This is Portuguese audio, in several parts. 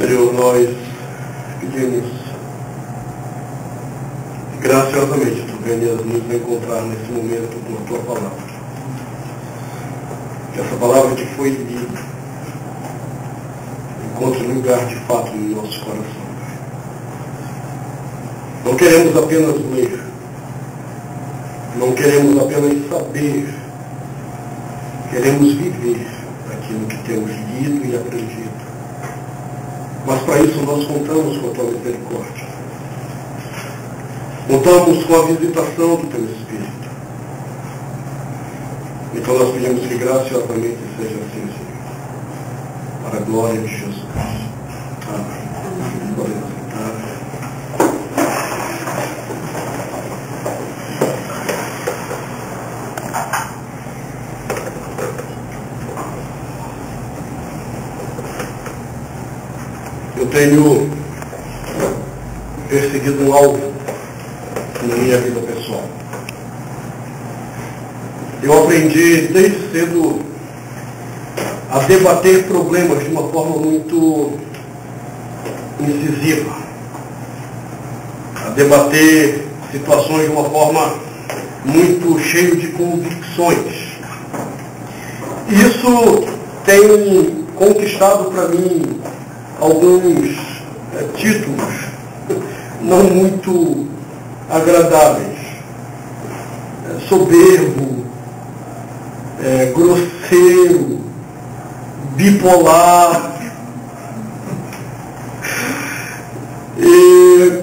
Senhor, nós pedimos graciosamente tu venhas nos encontrar nesse momento com a tua palavra. Que essa palavra que foi lida encontre lugar de fato no nosso coração. Não queremos apenas ler, não queremos apenas saber, queremos viver aquilo que temos lido e aprendido. Mas para isso nós contamos com a tua misericórdia. Contamos com a visitação do teu Espírito. Então nós pedimos que graciosamente seja assim, Senhor. Para a glória de Jesus. Amém. Podemos sentar. Eu tenho perseguido um alvo na minha vida pessoal. Eu aprendi desde cedo a debater problemas de uma forma muito incisiva, a debater situações de uma forma muito cheia de convicções. Isso tem conquistado para mim alguns títulos não muito agradáveis. Soberbo, grosseiro, bipolar. E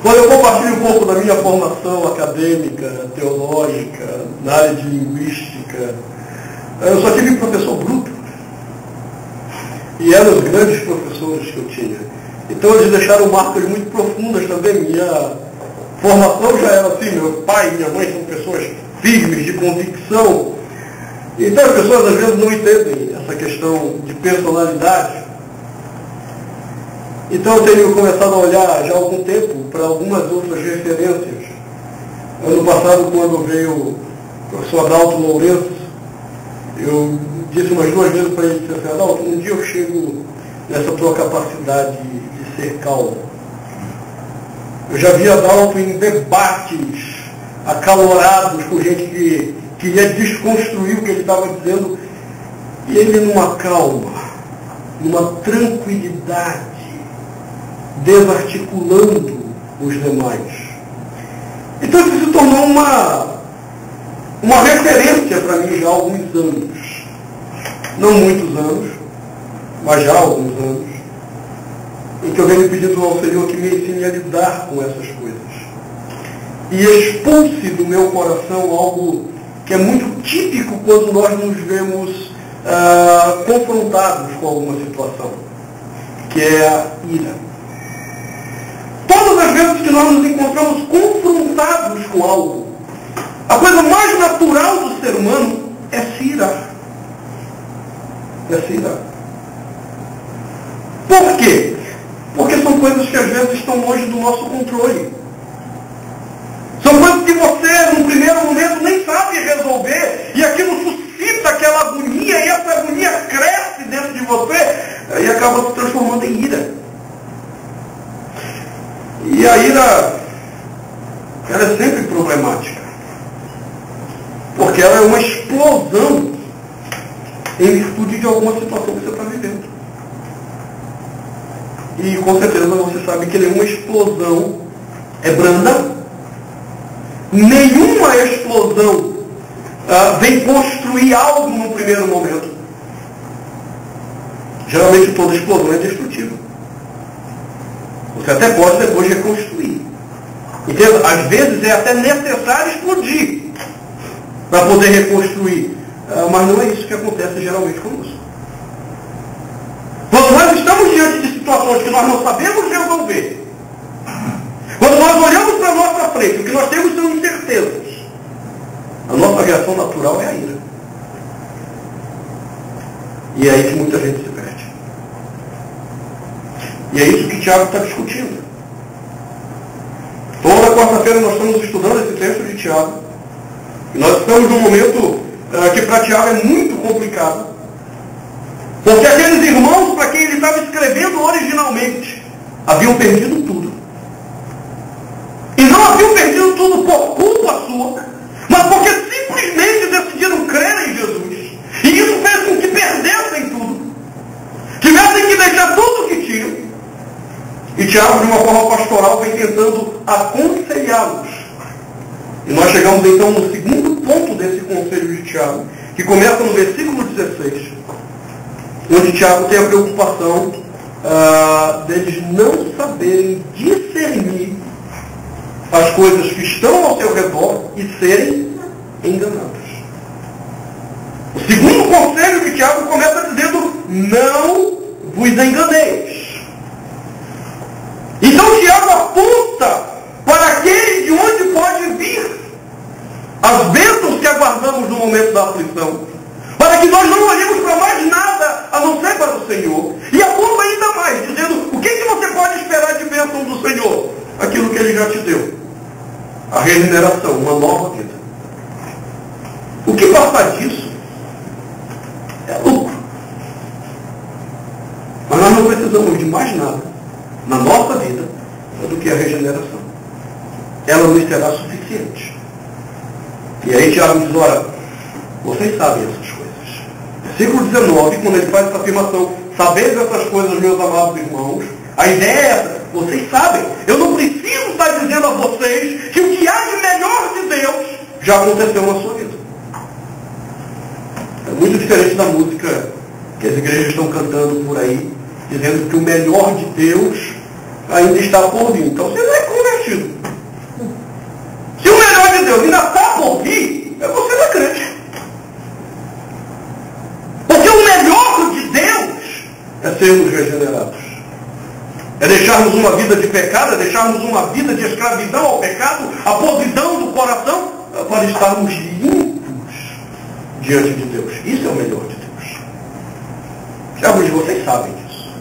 quando eu compartilho um pouco da minha formação acadêmica, teológica, na área de linguística, eu só tive professor bruto. E eram os grandes professores que eu tinha. Então eles deixaram marcas muito profundas também. Minha formação já era assim, meu pai e minha mãe são pessoas firmes, de convicção. Então as pessoas às vezes não entendem essa questão de personalidade. Então eu tenho começado a olhar já há algum tempo para algumas outras referências. Ano passado, quando veio o professor Adalto Lourenço, eu disse umas 2 vezes para ele, disse, Adalto, um dia eu chego nessa tua capacidade de ser calmo. Eu já vi Adalto em debates acalorados com gente que queria desconstruir o que ele estava dizendo, e ele numa calma, numa tranquilidade, desarticulando os demais. Então isso se tornou uma referência para mim já há alguns anos. Não muitos anos, mas já há alguns anos, em que eu venho pedindo ao Senhor que me ensine a lidar com essas coisas. E expulse do meu coração algo que é muito típico quando nós nos vemos confrontados com alguma situação, que é a ira. Todas as vezes que nós nos encontramos confrontados com algo, a coisa mais natural do ser humano é se irar. É se irar. Por quê? Porque são coisas que às vezes estão longe do nosso controle. São coisas que você, num primeiro momento, nem sabe resolver, e aquilo suscita aquela agonia, e essa agonia cresce dentro de você, e acaba se transformando em ira. E a ira, ela é sempre problemática. Porque ela é uma explosão em virtude de alguma situação que você está vivendo. E com certeza você sabe que nenhuma explosão é branda, nenhuma explosão vem construir algo no primeiro momento. Geralmente toda explosão é destrutiva. Você até pode depois reconstruir. Entendeu? Às vezes é até necessário explodir para poder reconstruir. Mas não é isso que acontece geralmente conosco. Quando nós estamos diante de situações que nós não sabemos resolver, quando nós olhamos para a nossa frente, o que nós temos são incertezas, a nossa reação natural é a ira. E é aí que muita gente se perde. E é isso que Tiago está discutindo. Toda quarta-feira nós estamos estudando esse texto de Tiago. E nós estamos num momento que para Tiago é muito complicado. Porque aqueles irmãos para quem ele está estava escrevendo originalmente, haviam perdido tudo. E não haviam perdido tudo por culpa sua, mas porque simplesmente decidiram crer em Jesus. E isso fez com que perdessem tudo. Tivessem que deixar tudo o que tinham. E Tiago, de uma forma pastoral, vem tentando aconselhá-los. E nós chegamos então no segundo ponto desse conselho de Tiago, que começa no versículo 16, onde Tiago tem a preocupação deles não saberem discernir as coisas que estão ao seu redor e serem enganados. O segundo conselho que Tiago começa dizendo: não vos enganeis. Então Tiago aponta para aquele de onde pode vir as bênçãos que aguardamos no momento da aflição, para que nós não olhemos para mais nada a não ser para o Senhor. E aponta ainda mais, dizendo: o que você pode esperar de bênção do Senhor? Aquilo que Ele já te deu. A regeneração, uma nova vida. O que passar disso é lucro. Mas nós não precisamos de mais nada na nossa vida do que a regeneração. Ela nos será suficiente. E aí Tiago diz: olha, vocês sabem essas coisas. Versículo 19, quando ele faz essa afirmação: sabeis essas coisas, meus amados irmãos, a ideia é essa: vocês sabem. Eu não preciso estar dizendo a vocês que o que há de melhor de Deus já aconteceu na sua vida. É muito diferente da música que as igrejas estão cantando por aí, dizendo que o melhor de Deus ainda está por vir. Então você não é convertido. Se o melhor de Deus ainda está por vir, você não é crente. Porque o melhor de Deus é sermos regenerados. É deixarmos uma vida de pecado, é deixarmos uma vida de escravidão ao pecado, a podridão do coração, para estarmos limpos diante de Deus. Isso é o melhor de Deus. Tiago diz: vocês sabem disso.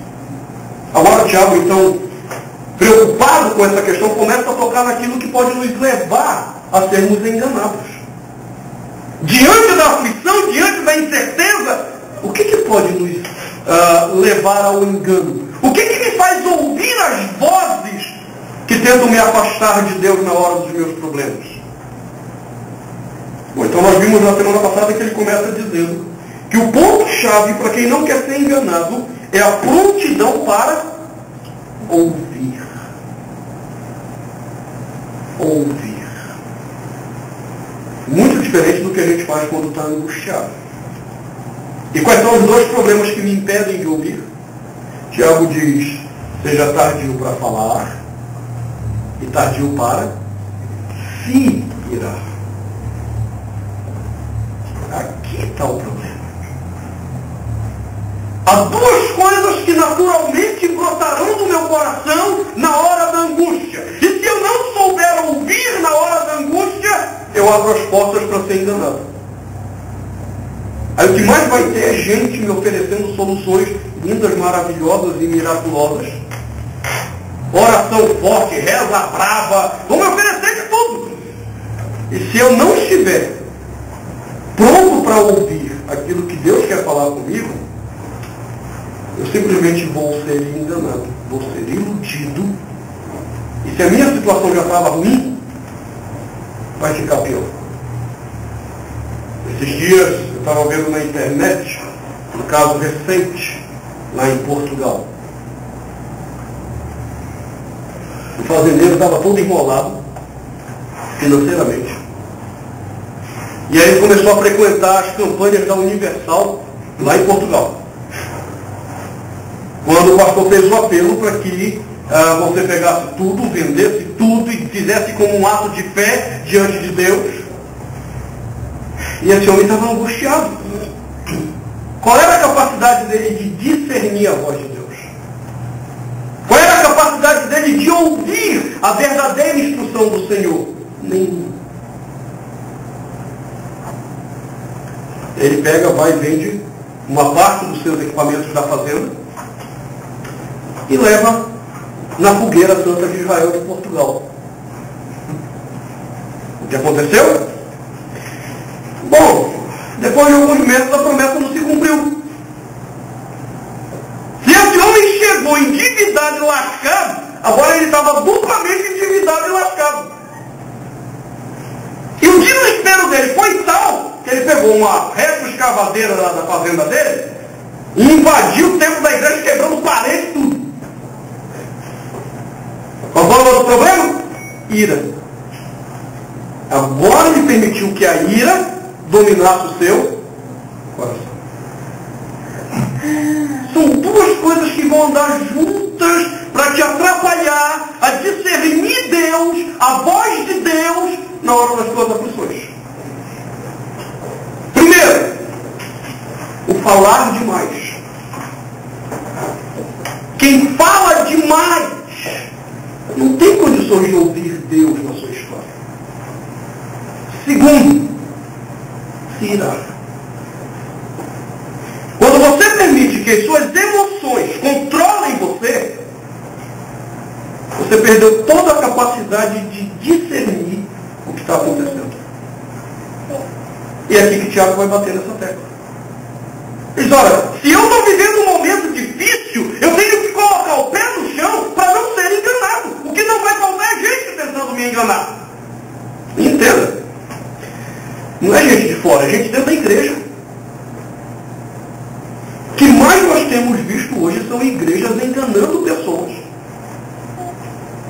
Agora Tiago, então, preocupado com essa questão, começa a tocar naquilo que pode nos levar a sermos enganados. Diante da aflição, diante da incerteza, o que pode nos levar ao engano? O que me faz ouvir as vozes que tentam me afastar de Deus na hora dos meus problemas? Bom, então nós vimos na semana passada que ele começa dizendo que o ponto-chave para quem não quer ser enganado é a prontidão para ouvir. Ouvir. Muito diferente do que a gente faz quando está angustiado. E quais são os dois problemas que me impedem de ouvir? Tiago diz: seja tardio para falar e tardio para se irar. Aqui está o problema. Há duas coisas que naturalmente brotarão do meu coração na hora da angústia. E se eu não souber ouvir na hora da angústia, eu abro as portas para ser enganado. Aí o que mais vai ter é gente me oferecendo soluções lindas, maravilhosas e miraculosas. Oração forte, reza brava, vão me oferecer de tudo. E se eu não estiver pronto para ouvir aquilo que Deus quer falar comigo, eu simplesmente vou ser enganado, vou ser iludido. E se a minha situação já estava ruim, vai ficar pior. Esses dias eu estava vendo na internet um caso recente lá em Portugal. O fazendeiro estava todo enrolado financeiramente. E aí ele começou a frequentar as campanhas da Universal lá em Portugal. Quando o pastor fez o apelo para que você pegasse tudo, vendesse tudo e fizesse como um ato de fé diante de Deus. E esse homem estava angustiado. Qual era a capacidade dele de discernir a voz de Deus? Qual era a capacidade dele de ouvir a verdadeira instrução do Senhor? Nenhuma. Ele pega, vai e vende uma parte dos seus equipamentos da fazenda e leva na fogueira santa de Israel de Portugal. O que aconteceu? Bom, depois de alguns meses a promessa não se cumpriu. Se esse homem endividado e lascado, agora ele estava duplamente endividado e lascado. E o desespero dele foi tal que ele pegou uma retroescavadeira lá da fazenda dele e invadiu o templo da igreja, quebrando parede e tudo. Qual foi o outro problema? Ira. Agora ele permitiu que a ira dominasse o seu coração. São duas coisas que vão andar juntas para te atrapalhar a discernir Deus, a voz de Deus, na hora das suas aflições. Primeiro, o falar demais. Quem fala demais não tem condições de ouvir Deus na sua história. Segundo, se irar. Quando você permite que as suas emoções controlem você, você perdeu toda a capacidade de discernir o que está acontecendo. E é aqui que Tiago vai bater nessa tecla. Ele diz, olha, se eu estou vivendo um momento difícil, eu tenho que colocar o pé no chão para não ser enganado. O que não vai faltar é gente tentando me enganar. Entenda. Não é gente de fora, é gente dentro da igreja. O que mais nós temos visto hoje são igrejas enganando pessoas.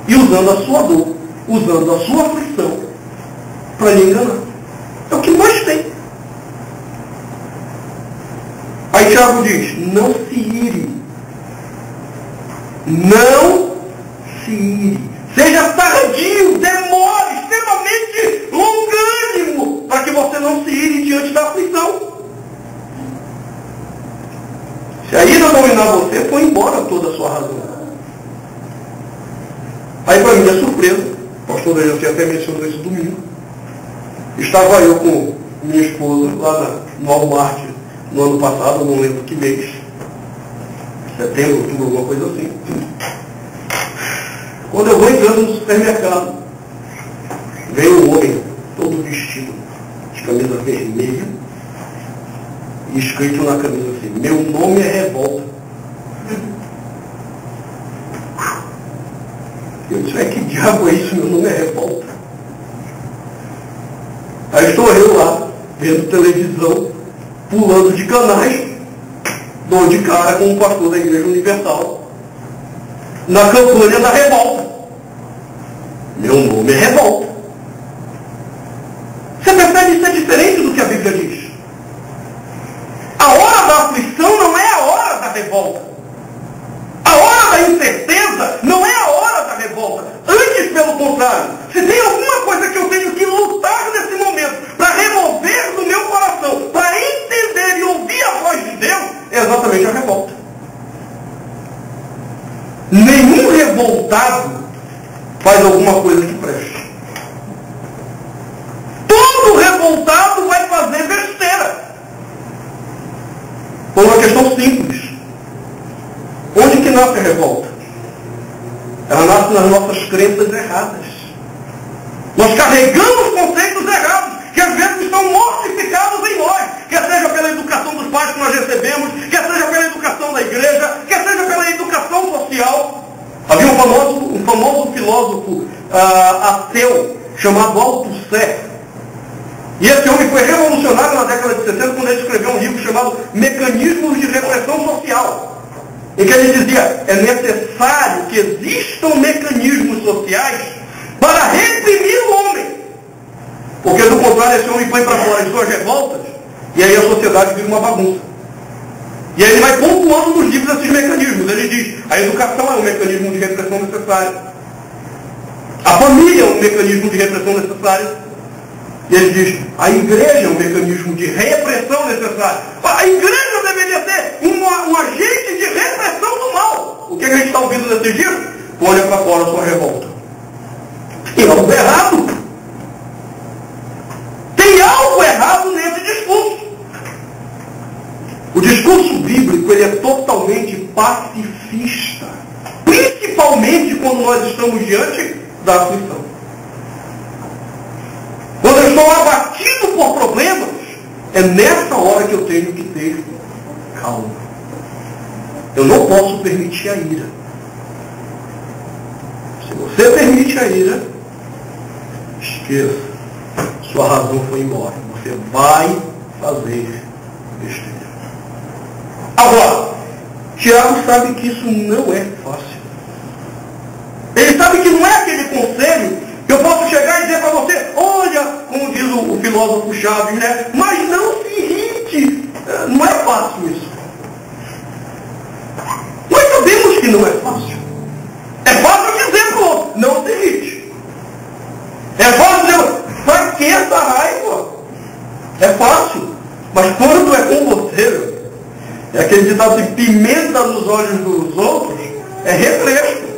E usando a sua dor, usando a sua aflição para lhe enganar. É o que mais tem. Aí Tiago diz, não se ire. Não se ire. Seja tardio, demore, extremamente longânimo, para que você não se ire diante da aflição. Se a ira dominar você, foi embora toda a sua razão. Aí, para minha surpresa, o pastor Daniel até mencionou isso domingo, estava eu com minha esposa lá no Walmart no ano passado, não lembro que mês, setembro, outubro, alguma coisa assim. Quando eu vou entrando no supermercado, veio um homem todo vestido de camisa vermelha e escrito na camisa assim, meu nome é Revolta. Eu disse, que diabo é isso? Meu nome é Revolta. Aí estou eu lá, vendo televisão, pulando de canais, dou de cara com o pastor da Igreja Universal, na campanha da revolta. Meu nome é Revolta. Você percebe, isso é diferente do que a Bíblia diz. A hora da aflição não é a hora da revolta. A hora da incerteza não é a hora da revolta. Antes, pelo contrário, se tem alguma coisa que eu tenho que lutar nesse momento para remover do meu coração, para entender e ouvir a voz de Deus, é exatamente a revolta. Nenhum revoltado faz alguma coisa que preste. Todo revoltado vai fazer besteira. Por uma questão simples. Onde que nasce a revolta? Ela nasce nas nossas crenças erradas. Nós carregamos conceitos errados, que às vezes estão mortificados em nós, quer seja pela educação dos pais que nós recebemos, quer seja pela educação da igreja, quer seja pela educação social. Havia um famoso filósofo ateu chamado Althusser. E esse homem foi revolucionário na década de 60 quando ele escreveu um livro chamado Mecanismos de Repressão Social, em que ele dizia, é necessário que existam mecanismos sociais para reprimir o homem. Porque do contrário, esse homem põe para fora as suas revoltas, e aí a sociedade vira uma bagunça. E aí ele vai pontuando nos livros esses mecanismos. Ele diz, a educação é um mecanismo de repressão necessário. A família é um mecanismo de repressão necessário. E ele diz, a igreja é um mecanismo de repressão necessário. A igreja deveria ser um agente de repressão do mal. O que a gente está ouvindo nesses dias? Olha para fora a sua revolta. Tem algo errado. Tem algo errado nesse discurso. O discurso bíblico ele é totalmente pacifista. Principalmente quando nós estamos diante da aflição. Quando eu estou abatido por problemas, é nessa hora que eu tenho que ter calma. Eu não posso permitir a ira. você permite a ira, esqueça, sua razão foi embora. Você vai fazer besteira. Agora, Tiago sabe que isso não é fácil. Ele sabe que não é aquele conselho que eu posso chegar e dizer para você, olha, como diz o filósofo Chaves, né? Mas não se irrite. Não é fácil isso. Nós sabemos que não é fácil. É fácil dizer para o outro, não se irrite. É fácil dizer, para que essa raiva? É fácil. Mas quando é com você, é aquele ditado assim, pimenta nos olhos dos outros, é refresco.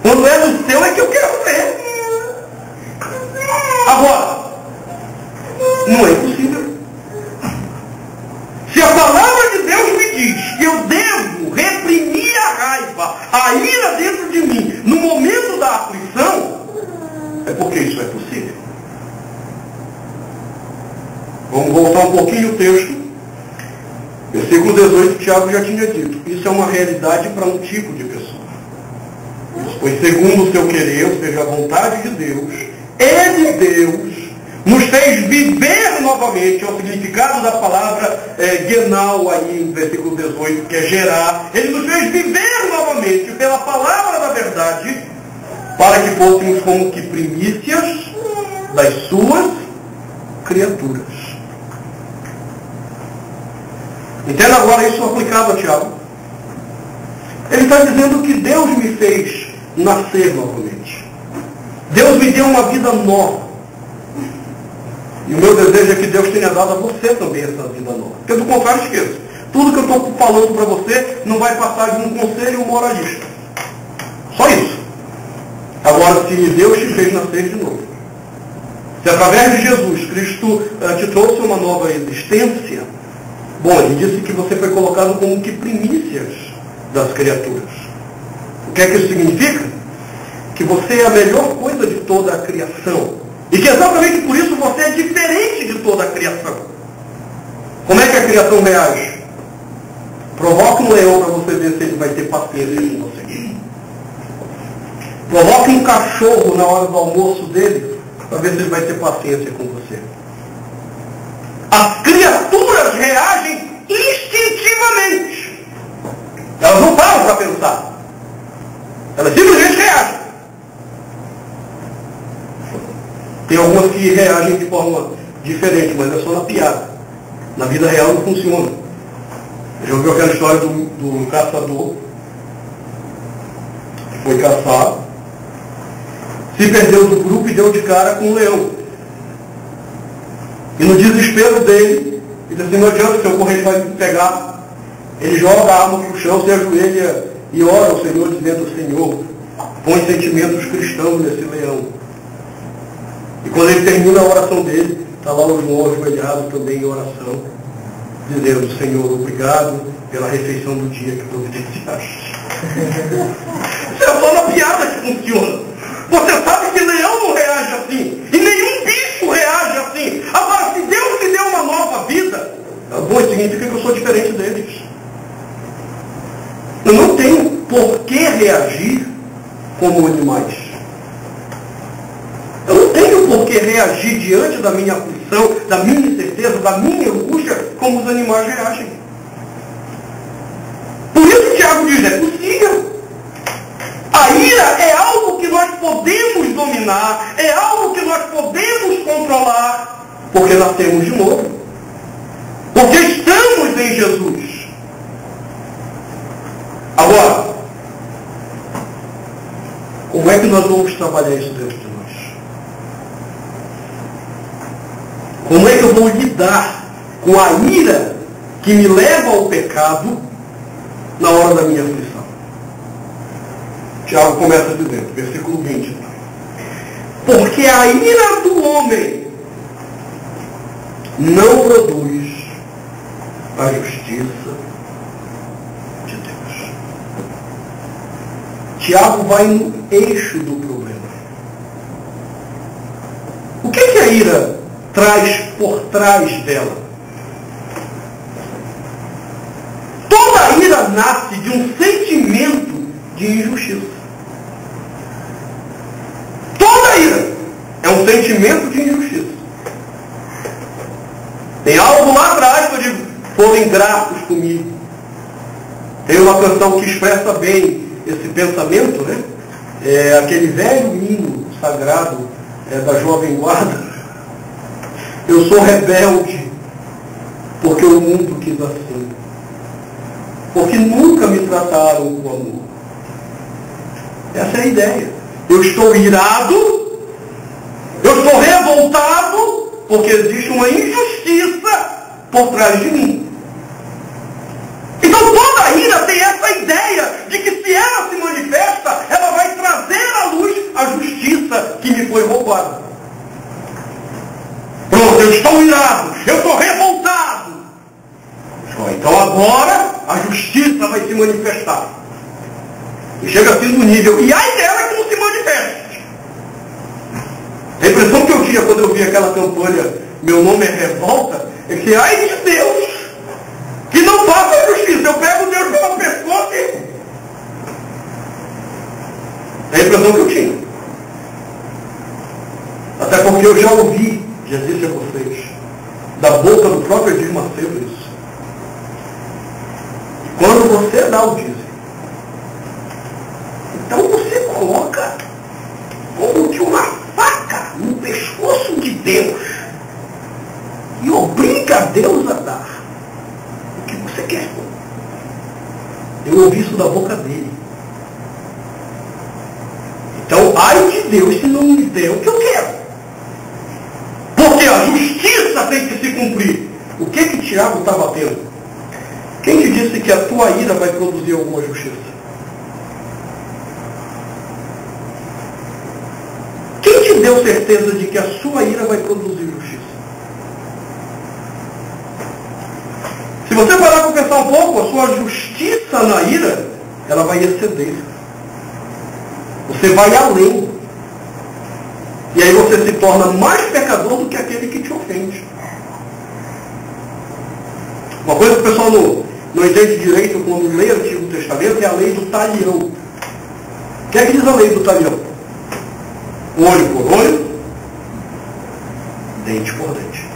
Quando é no seu é que eu quero ver. Agora, não é impossível. Se a palavra de Deus me diz que eu devo reprimir a raiva, a ira dentro de mim, no momento da aflição, é porque isso é possível. Vamos voltar um pouquinho o texto. Versículo 18, Tiago já tinha dito. Isso é uma realidade para um tipo de pessoa. Pois segundo o seu querer, ou seja, a vontade de Deus, Ele, Deus, nos fez viver novamente, é o significado da palavra genal aí no versículo 18, que é gerar. Ele nos fez viver novamente pela palavra da verdade, para que fôssemos como que primícias das suas criaturas. Entenda agora isso aplicado a Tiago. Ele está dizendo que Deus me fez nascer novamente. Deus me deu uma vida nova. E o meu desejo é que Deus tenha dado a você também essa vida nova. Porque do contrário, esqueça. Tudo que eu estou falando para você não vai passar de um conselho moralista. Só isso. Agora, se Deus te fez nascer de novo, se através de Jesus Cristo te trouxe uma nova existência, bom, ele disse que você foi colocado como que primícias das criaturas. O que é que isso significa? Que você é a melhor coisa de toda a criação. E que exatamente por isso você é diferente de toda a criação. Como é que a criação reage? Provoque um leão para você ver se ele vai ter paciência com você. Provoque um cachorro na hora do almoço dele para ver se ele vai ter paciência com você. As criaturas reagem instintivamente. Elas não param para pensar. Elas simplesmente reagem. Tem algumas que reagem de forma diferente, mas é só na piada. Na vida real não funciona. Já ouviu aquela história do caçador que foi caçar, se perdeu do grupo e deu de cara com um leão. E no desespero dele, ele disse assim, não adianta, se eu correr ele vai me pegar. Ele joga a arma para o chão, se ajoelha e ora ao Senhor, dizendo, Senhor, põe sentimentos cristãos nesse leão. E quando ele termina a oração dele, está lá o João ajoelhado também em oração, dizendo, Senhor, obrigado pela refeição do dia que providenciaste. Isso é só na piada que funciona. Você sabe que leão não reage assim. E nenhum bicho reage assim. Agora, se Deus me deu uma nova vida, bom, isso significa que eu sou diferente deles. Eu não tenho por que reagir como animais. Eu não tenho por que reagir diante da minha aflição, da minha incerteza, da minha angústia, como os animais reagem. Por isso Tiago diz, é possível. A ira é algo que nós podemos dominar, é algo que nós podemos controlar, porque nascemos de novo. Porque estamos em Jesus. Agora, como é que nós vamos trabalhar isso dentro de nós? Como é que eu vou lidar com a ira que me leva ao pecado na hora da minha aflição? Tiago começa dizendo, versículo 20. Porque a ira do homem não produz a justiça de Deus. Tiago vai no eixo do problema. O que a ira traz por trás dela? Toda ira nasce de um sentimento de injustiça. um sentimento de injustiça. Tem algo lá atrás que eu digo, foram ingratos comigo. Tem uma canção que expressa bem esse pensamento, né? É aquele velho hino sagrado da Jovem Guarda. Eu sou rebelde, porque o mundo quis assim. Porque nunca me trataram com amor. Essa é a ideia. Eu estou irado, eu estou revoltado, porque existe uma injustiça por trás de mim. Então toda a ira tem essa ideia de que se ela se manifesta, ela vai trazer à luz a justiça que me foi roubada. Pronto, eu estou irado, eu estou revoltado. Então agora a justiça vai se manifestar. E chega assim no nível, e ai dela que não se manifeste. A impressão que eu tinha quando eu vi aquela campanha, meu nome é revolta, é que ai de Deus, que não faça a justiça. Eu pego Deus pelo pescoço e... É a impressão que eu tinha. Até porque eu já ouvi, já disse a vocês, da boca do próprio Edir Macedo isso. Quando você dá o dízimo, então você coloca como que uma faca no pescoço de Deus e obriga Deus a dar o que você quer. Eu ouvi isso da boca dele. Então, ai de Deus se não me der o que eu quero. Porque a justiça tem que se cumprir. O que Tiago está batendo? Quem te disse que a tua ira vai produzir alguma justiça? Quem te deu certeza de que a sua ira vai produzir justiça? Se você parar para pensar um pouco, a sua justiça na ira, ela vai exceder. Você vai além. E aí você se torna mais pecador do que aquele que te ofende. Uma coisa que o pessoal não entende direito quando lê o Antigo Testamento é a lei do talião. O que é que diz a lei do talião? Olho por olho, dente por dente.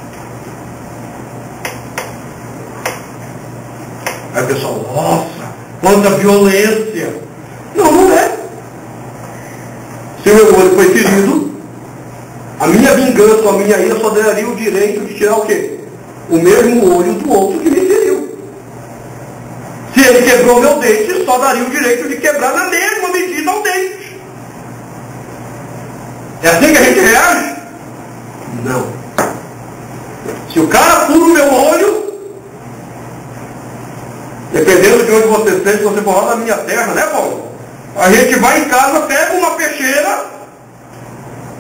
Aí o pessoal, nossa, quanta violência. Não, não é. Se o meu olho foi ferido, a minha vingança, a minha ira só daria o direito de tirar o quê? O mesmo olho do outro que me feriu. Se ele quebrou meu dente, só daria o direito de quebrar na mesma medida o dente. É assim que a gente reage? Não. Se o cara fura o meu olho, dependendo de onde você esteja, se você for lá da minha terra, né, Paulo? A gente vai em casa, pega uma peixeira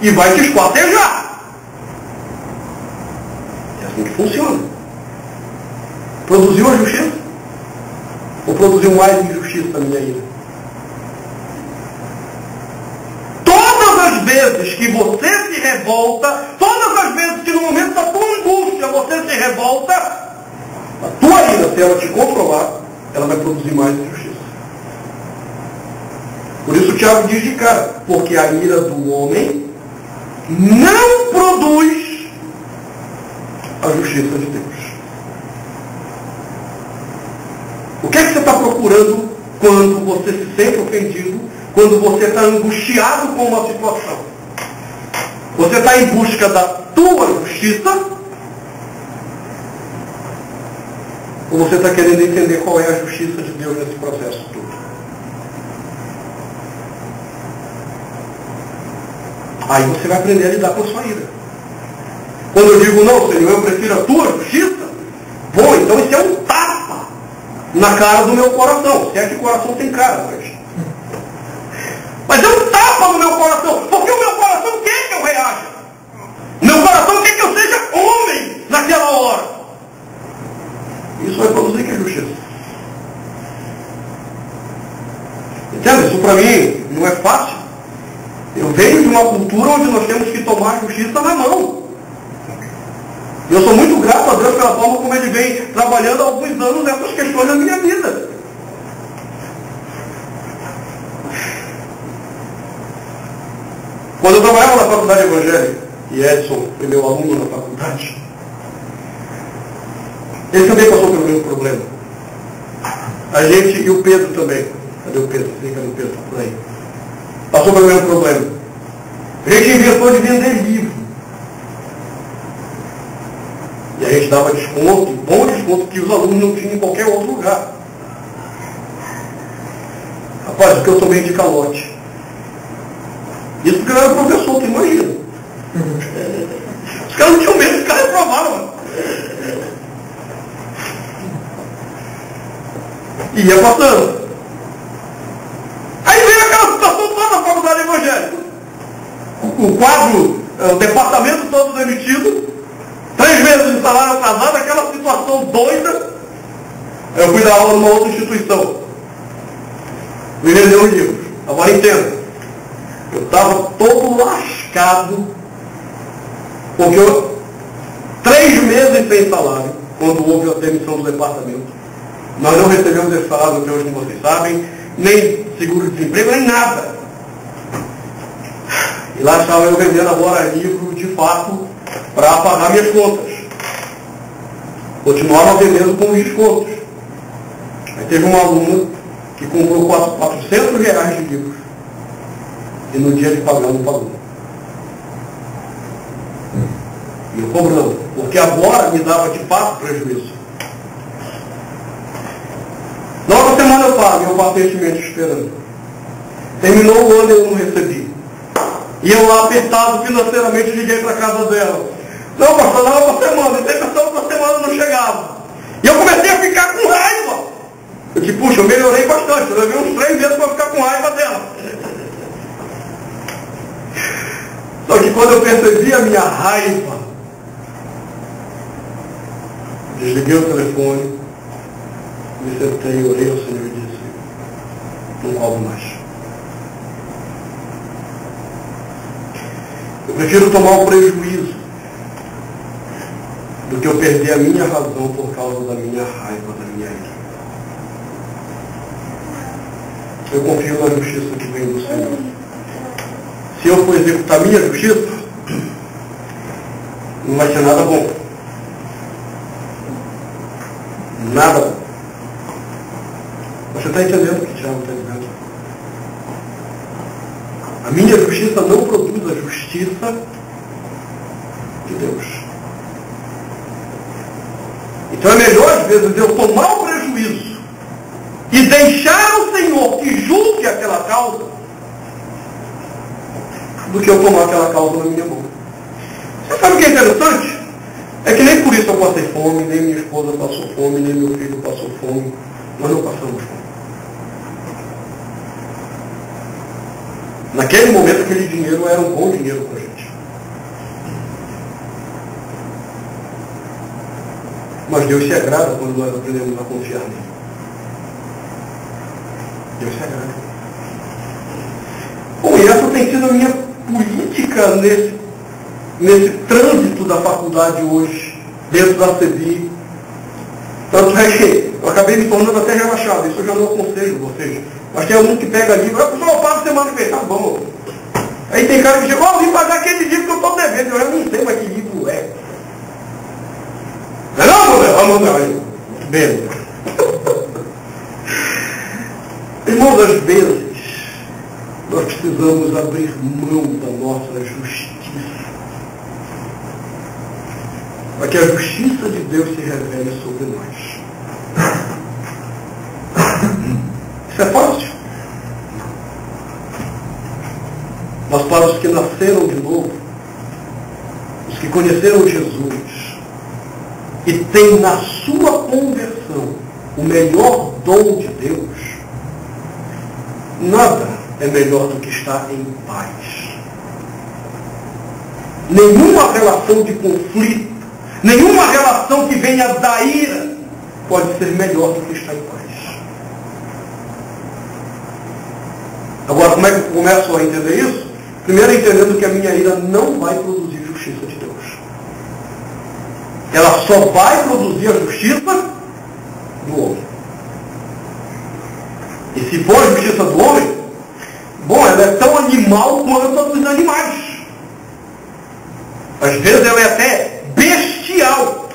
e vai te esquartejar. É assim que funciona. Produziu a justiça? Ou produziu mais injustiça na minha ira? Todas as vezes que você se revolta, todas as vezes que no momento da tua angústia você se revolta, a tua ira, se ela te controlar, ela vai produzir mais injustiça. Por isso o Tiago diz de cara, porque a ira do homem não produz a justiça de Deus. O que é que você está procurando quando você se sente ofendido, quando você está angustiado com uma situação? Você está em busca da tua justiça? Ou você está querendo entender qual é a justiça de Deus nesse processo todo? Aí você vai aprender a lidar com a sua ira. Quando eu digo, não, Senhor, eu prefiro a tua justiça, bom, então isso é um tapa na cara do meu coração. Se é que o coração tem cara, mas é um tapa no meu coração, porque o meu coração quer que eu reaja. O meu coração quer que eu seja homem naquela hora. Isso vai produzir que é justiça. Entende? Isso para mim não é fácil. Eu venho de uma cultura onde nós temos que tomar a justiça na mão. E eu sou muito grato a Deus pela forma como Ele vem trabalhando há alguns anos essas questões da minha vida. Quando eu trabalhava na faculdade evangélica, e Edson foi meu aluno na faculdade, ele também passou pelo mesmo problema. A gente, e o Pedro também. Cadê o Pedro? Sei que o Pedro está por aí. Passou pelo mesmo problema. A gente inventou de vender livro. E a gente dava desconto, bom desconto, que os alunos não tinham em qualquer outro lugar. Rapaz, porque eu tomei de calote. Isso porque eu era professor, tu imagina. Os caras não tinham medo, os caras reprovavam. E ia passando. Aí veio aquela situação toda na faculdade evangélica. O quadro, o departamento todo demitido, 3 meses de salário atrasado, aquela situação doida. Eu fui dar aula numa outra instituição. Me vendeu um livro. Agora entenda. Eu estava todo lascado, porque 3 meses sem salário, quando houve a demissão do departamento. Nós não recebemos esse salário até hoje, como vocês sabem, nem seguro-desemprego, nem nada. E lá estava eu vendendo agora livro, de fato, para pagar minhas contas. Continuava vendendo com os descontos. Aí teve uma aluna que comprou R$400 de livros. E no dia de pagar não pagou. E eu cobrando. Porque agora me dava de fato prejuízo. Na outra semana eu pago, eu pacientemente esperando. Terminou o ano e eu não recebi. E eu lá apertado financeiramente liguei para a casa dela. Não, pastor, não, outra semana. Eu sempre essa outra semana não chegava. E eu comecei a ficar com raiva. Eu disse, puxa, eu melhorei bastante. Eu levei uns 3 meses para ficar com raiva dela. Só que quando eu percebi a minha raiva, desliguei o telefone, me sentei, orei ao Senhor e disse, não roubo mais. Eu prefiro tomar o prejuízo do que eu perder a minha razão por causa da minha raiva, da minha ira. Eu confio na justiça que vem do Senhor. Se eu for executar minha justiça, não vai ser nada bom. Nada bom. Você está entendendo o que o Tiago está dizendo? A minha justiça não produz a justiça de Deus. Então é melhor, às vezes, eu tomar o prejuízo e deixar o Senhor que julgue aquela causa, do que eu tomar aquela causa na minha mão. Você sabe o que é interessante? É que nem por isso eu passei fome, nem minha esposa passou fome, nem meu filho passou fome. Nós não passamos fome. Naquele momento, aquele dinheiro era um bom dinheiro para a gente. Mas Deus se agrada quando nós aprendemos a confiar nele. Deus se agrada. Bom, e essa tem sido a minha política nesse trânsito da faculdade hoje, dentro da CEBI. Tanto é que eu acabei me tornando até relaxado, isso eu já não aconselho vocês. Mas tem algum que pega livro, eu pago semana que vem, tá bom. Aí tem cara que chega, eu vim pagar aquele livro que eu estou devendo, eu não sei mais que livro é. Não é não, vamos lá, bem. Irmãos, às vezes, nós precisamos abrir mão da nossa justiça, para que a justiça de Deus se revele sobre nós. Isso é fácil. Mas para os que nasceram de novo, os que conheceram Jesus e têm na sua conversão o melhor dom de Deus, nada é melhor do que estar em paz. Nenhuma relação de conflito, nenhuma relação que venha da ira pode ser melhor do que estar em paz. Agora, como é que eu começo a entender isso? Primeiro, entendendo que a minha ira não vai produzir justiça de Deus. Ela só vai produzir a justiça do homem. E se for a justiça do homem, bom, ela é tão animal quanto a dos animais. Às vezes ela é até bestial.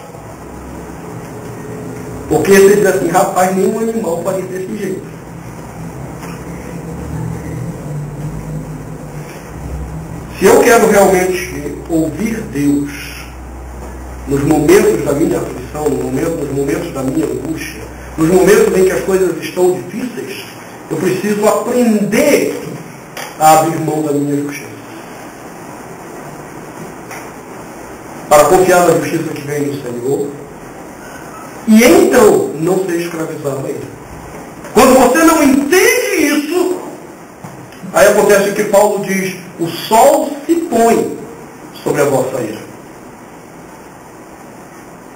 Porque você diz assim, rapaz, nenhum animal faria desse jeito. Se eu quero realmente ouvir Deus nos momentos da minha aflição, nos momentos da minha angústia, nos momentos em que as coisas estão difíceis, eu preciso aprender a abrir mão da minha justiça. Para confiar na justiça que vem do Senhor. E então, não ser escravizado a ele. Quando você não entende isso, aí acontece o que Paulo diz, o sol se põe sobre a vossa ira.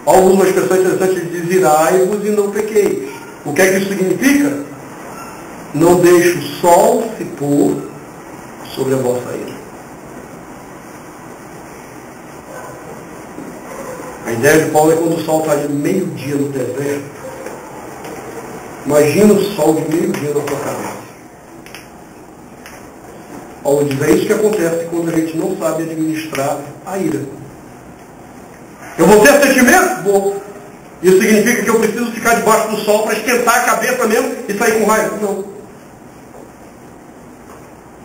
Paulo usa uma expressão interessante, ele diz, irai-vos e não pequeis. O que é que isso significa? Não deixe o sol se pôr sobre a vossa ira. A ideia de Paulo é quando o sol está ali meio-dia no deserto. Imagina o sol de meio-dia na sua cabeça. Paulo diz, é isso que acontece quando a gente não sabe administrar a ira. Eu vou ter sentimento? Vou. Isso significa que eu preciso ficar debaixo do sol para esquentar a cabeça mesmo e sair com raiva? Não.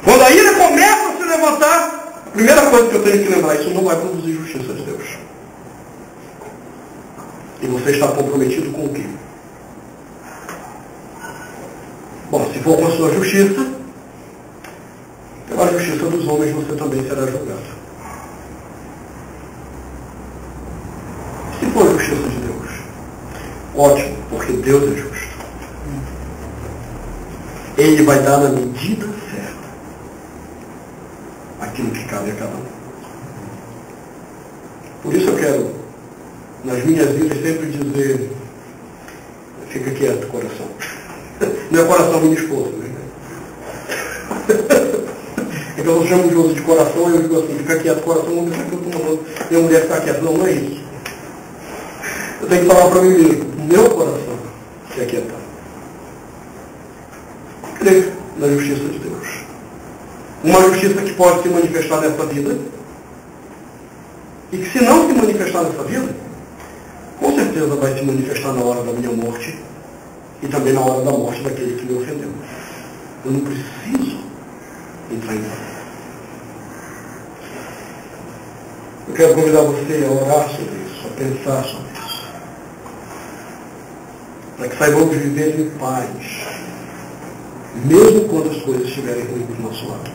Quando a ira começa a se levantar, a primeira coisa que eu tenho que lembrar, isso não vai produzir justiça de Deus. E você está comprometido com o quê? Bom, se for com a sua justiça, pela justiça dos homens você também será julgado. Se for a justiça de Deus, ótimo, porque Deus é justo. Ele vai dar na medida certa aquilo que cabe a cada um. Por isso eu quero, nas minhas vidas, sempre dizer, fica quieto, coração. Não é coração minha esposa, né? Então eu chamo o Josi de coração e eu digo assim, fica quieto, coração, não deixa que eu estou mandando minha mulher ficar quieta. Não, não é isso. Eu tenho que falar para mim mesmo, meu coração se aquietar. Crer na justiça de Deus. Uma justiça que pode se manifestar nessa vida e que se não se manifestar nessa vida, com certeza vai se manifestar na hora da minha morte e também na hora da morte daquele que me ofendeu. Eu não preciso entrar em nada. Eu quero convidar você a orar sobre isso, a pensar sobre isso. Para que saibamos viver em paz, mesmo quando as coisas estiverem ruins do nosso lado.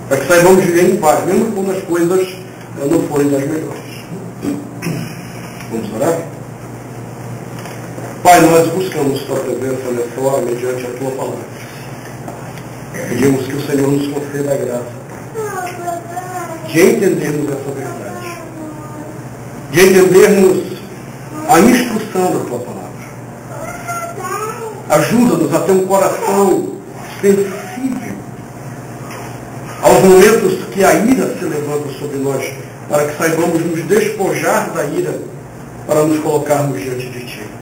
Para que saibamos viver em paz, mesmo quando as coisas não forem das melhores. Vamos orar? Pai, nós buscamos Tua presença nessa hora, mediante a Tua palavra. Pedimos que o Senhor nos conceda a graça de entendermos essa verdade, de entendermos a instrução da Tua palavra. Ajuda-nos a ter um coração sensível aos momentos que a ira se levanta sobre nós, para que saibamos nos despojar da ira, para nos colocarmos diante de Ti.